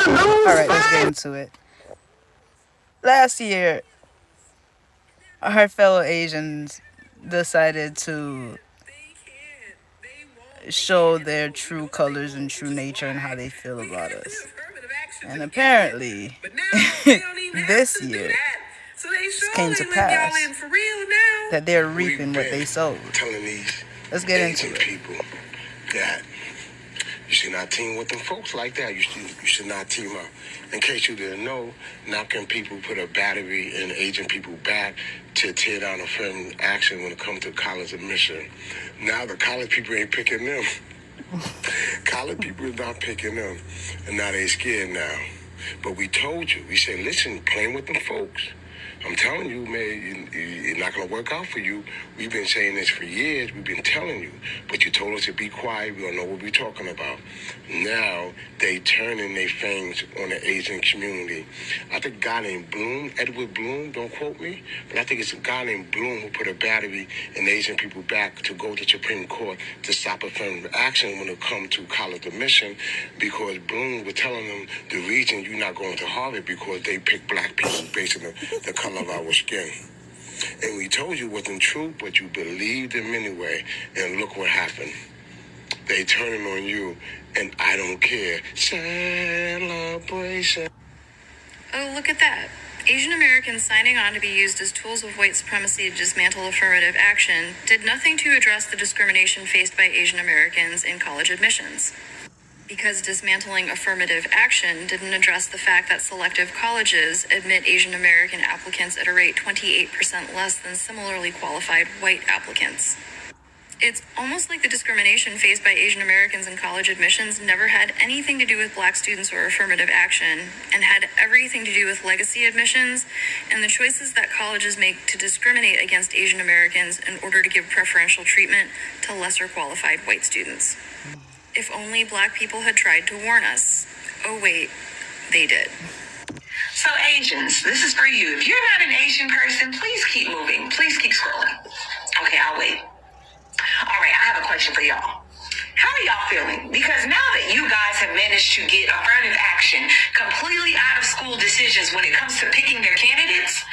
Alright, let's get into it. Last year, our fellow Asians decided to show their true colors and true nature and how they feel about us. And apparently, this year, this came to pass that they're reaping what they sowed. Let's get into it. People that you should not team with them folks like that. You should not team up. In case you didn't know, knocking people put a battery in aging people back to tear down affirmative action when it comes to college admission. Now the college people ain't picking them. College people is not picking them. And now they scared now. But we told you. We said, listen, playing with them folks. I'm telling you, man, it's not going to work out for you. We've been saying this for years. We've been telling you. But you told us to be quiet. We don't know what we're talking about. Now, they turning their fangs on the Asian community. I think a guy named Bloom, Edward Bloom, don't quote me, but I think it's a guy named Bloom who put a battery in Asian people back to go to Supreme Court to stop affirmative action when it comes to college admission, because Bloom was telling them the reason you're not going to Harvard because they pick black people based on the color of our skin. And we told you it wasn't true, but you believed them anyway, and look what happened. They turning on you, and I don't care. Celebration. Oh, look at that. Asian Americans signing on to be used as tools of white supremacy to dismantle affirmative action did nothing to address the discrimination faced by Asian Americans in college admissions. Because dismantling affirmative action didn't address the fact that selective colleges admit Asian American applicants at a rate 28% less than similarly qualified white applicants. It's almost like the discrimination faced by Asian Americans in college admissions never had anything to do with black students or affirmative action, and had everything to do with legacy admissions and the choices that colleges make to discriminate against Asian Americans in order to give preferential treatment to lesser qualified white students. If only black people had tried to warn us. Oh wait, they did. So Asians, this is for you. If you're not an Asian person, please keep moving. Please keep scrolling. Okay, I'll wait. All right, I have a question for y'all. How are y'all feeling? Because now that you guys have managed to get affirmative action completely out of school decisions when it comes to picking their candidates,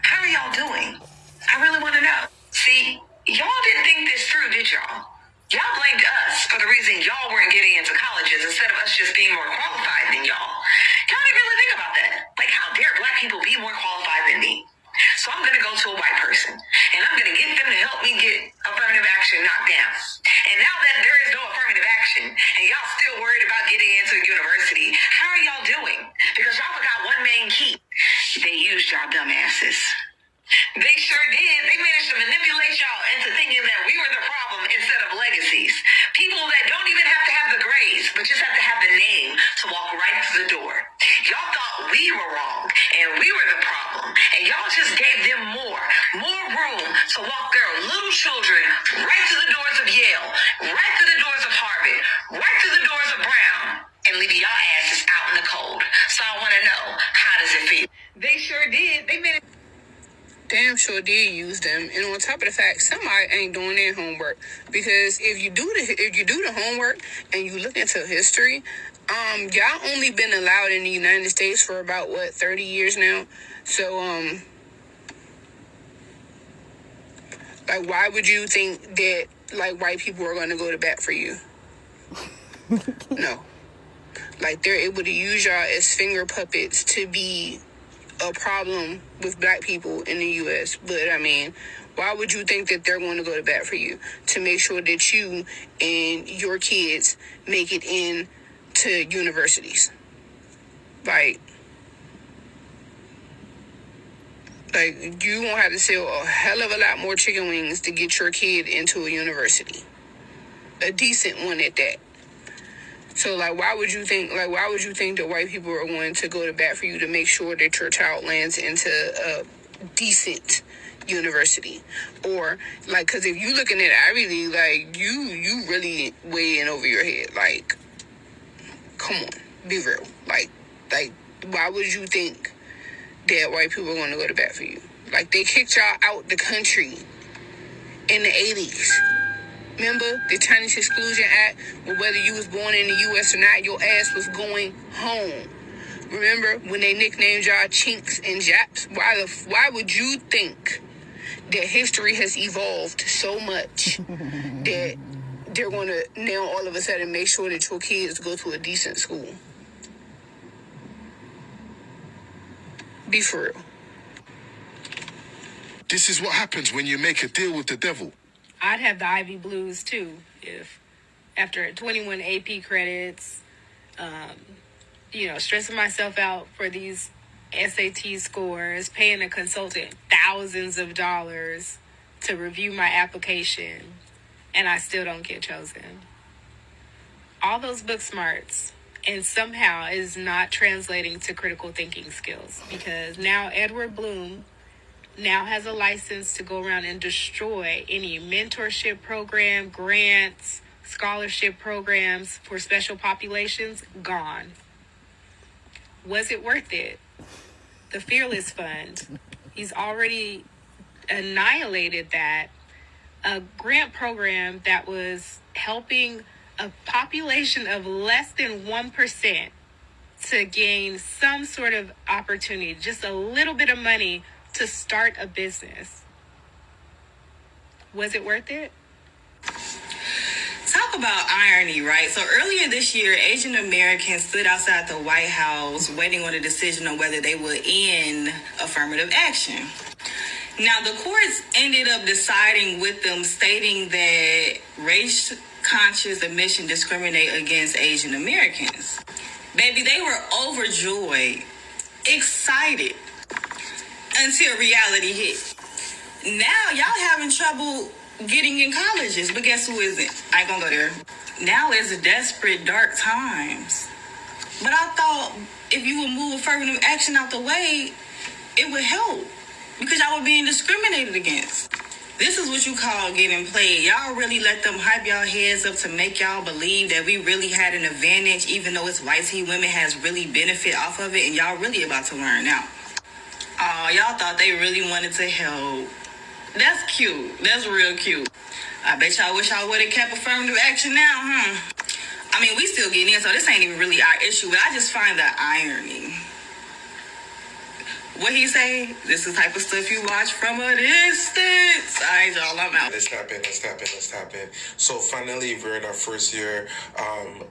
how are y'all doing? I really want to know. See, y'all didn't think this through, did y'all? Y'all blamed us for the reason y'all weren't getting into colleges instead of us just being more qualified than y'all. Y'all didn't really think about that. Like, how dare black people be more qualified than me? So I'm going to go to a white person, and I'm going to get them to help me get affirmative action knocked down. And now that there is no affirmative action, and y'all still worried about getting into university, how are y'all doing? Because y'all forgot one main key. They used y'all dumbasses. They sure did. They managed to manipulate y'all into thinking that we were the problem instead of legacies. People that don't even have to have the grades, but just have to have the name to walk right through the door. Y'all thought we were wrong, and we were the problem. And y'all just gave them more room to walk their little children right to the doors of Yale, right to the doors of Harvard, right to the doors of Brown, and leave y'all asses out in the cold. So I want to know, how does it feel? They sure did. They made it. Damn sure did use them, and on top of the fact, somebody ain't doing their homework. Because if you do the homework and you look into history, y'all only been allowed in the United States for about 30 years now. So like, why would you think that like white people are going to go to bat for you? No, like they're able to use y'all as finger puppets to be a problem with black people in the U.S. But I mean, why would you think that they're going to go to bat for you? To make sure that you and your kids make it in to universities. Like you won't have to sell a hell of a lot more chicken wings to get your kid into a university, a decent one at that. So, like, why would you think that white people are going to go to bat for you to make sure that your child lands into a decent university? Or, like, because if you looking at Ivy League, like, you really way in over your head. Like, come on, be real. Like, why would you think that white people are going to go to bat for you? Like, they kicked y'all out the country in the 80s. Remember the Chinese Exclusion Act, where whether you was born in the U.S. or not, your ass was going home. Remember when they nicknamed y'all chinks and japs? Why would you think that history has evolved so much that they're going to now all of a sudden make sure that your kids go to a decent school? Be for real. This is what happens when you make a deal with the devil. I'd have the Ivy Blues too if after 21 AP credits, stressing myself out for these SAT scores, paying a consultant thousands of dollars to review my application, and I still don't get chosen. All those book smarts, and somehow is not translating to critical thinking skills, because now Edward Bloom now has a license to go around and destroy any mentorship program, grants, scholarship programs for special populations. Gone. Was it worth it? The Fearless Fund, he's already annihilated that. A grant program that was helping a population of less than 1% to gain some sort of opportunity, just a little bit of money to start a business. Was it worth it? Talk about irony, right? So earlier this year, Asian Americans stood outside the White House waiting on a decision on whether they would end affirmative action. Now, the courts ended up deciding with them, stating that race-conscious admission discriminate against Asian Americans. Baby, they were overjoyed, excited, until reality hit. Now, y'all having trouble getting in colleges, but guess who isn't? I ain't gonna go there. Now it's desperate, dark times. But I thought if you would move affirmative action out the way, it would help, because y'all were being discriminated against. This is what you call getting played. Y'all really let them hype y'all heads up to make y'all believe that we really had an advantage, even though it's white teen women has really benefit off of it, and y'all really about to learn now. Oh, y'all thought they really wanted to help. That's cute. That's real cute. I bet y'all wish y'all would have kept affirmative action now, huh? I mean, we still getting in, so this ain't even really our issue, but I just find the irony. What he say? This is the type of stuff you watch from a distance. All right, y'all, I'm out. Let's tap in. So finally, we're in our first year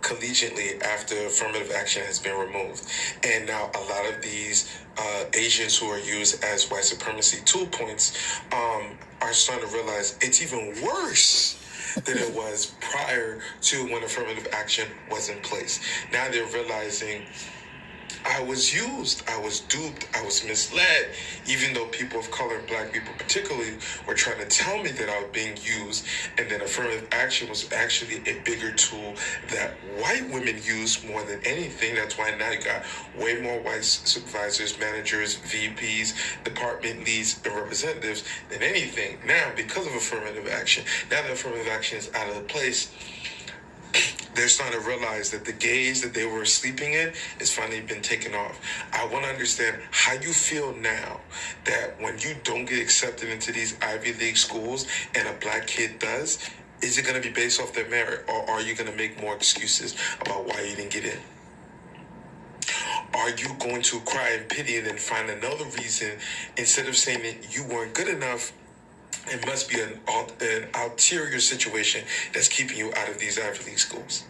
collegially after affirmative action has been removed. And now a lot of these Asians who are used as white supremacy tool points are starting to realize it's even worse than it was prior to when affirmative action was in place. Now they're realizing I was used, I was duped, I was misled, even though people of color, black people particularly, were trying to tell me that I was being used, and then affirmative action was actually a bigger tool that white women use more than anything. That's why now you got way more white supervisors, managers, VPs, department leads, and representatives than anything. Now, because of affirmative action, now that affirmative action is out of the place, they're starting to realize that the gaze that they were sleeping in has finally been taken off. I want to understand how you feel now that when you don't get accepted into these Ivy League schools and a black kid does, is it going to be based off their merit, or are you going to make more excuses about why you didn't get in? Are you going to cry in pity and then find another reason instead of saying that you weren't good enough? It must be an ulterior situation that's keeping you out of these Ivy League schools.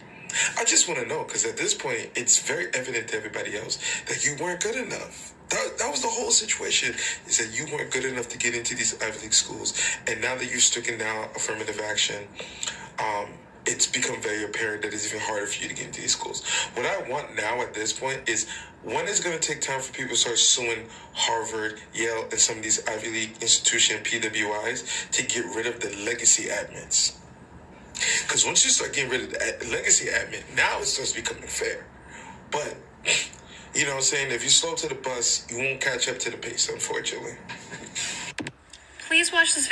I just want to know, because at this point, it's very evident to everybody else that you weren't good enough. That was the whole situation, is that you weren't good enough to get into these Ivy League schools. And now that you've stricken down affirmative action, it's become very apparent that it's even harder for you to get into these schools. What I want now at this point is, when is going to take time for people to start suing Harvard, Yale, and some of these Ivy League institution PWIs to get rid of the legacy admins? Because once you start getting rid of the legacy admin, now it starts becoming fair. But, you know what I'm saying, if you slow to the bus, you won't catch up to the pace, unfortunately. Please watch this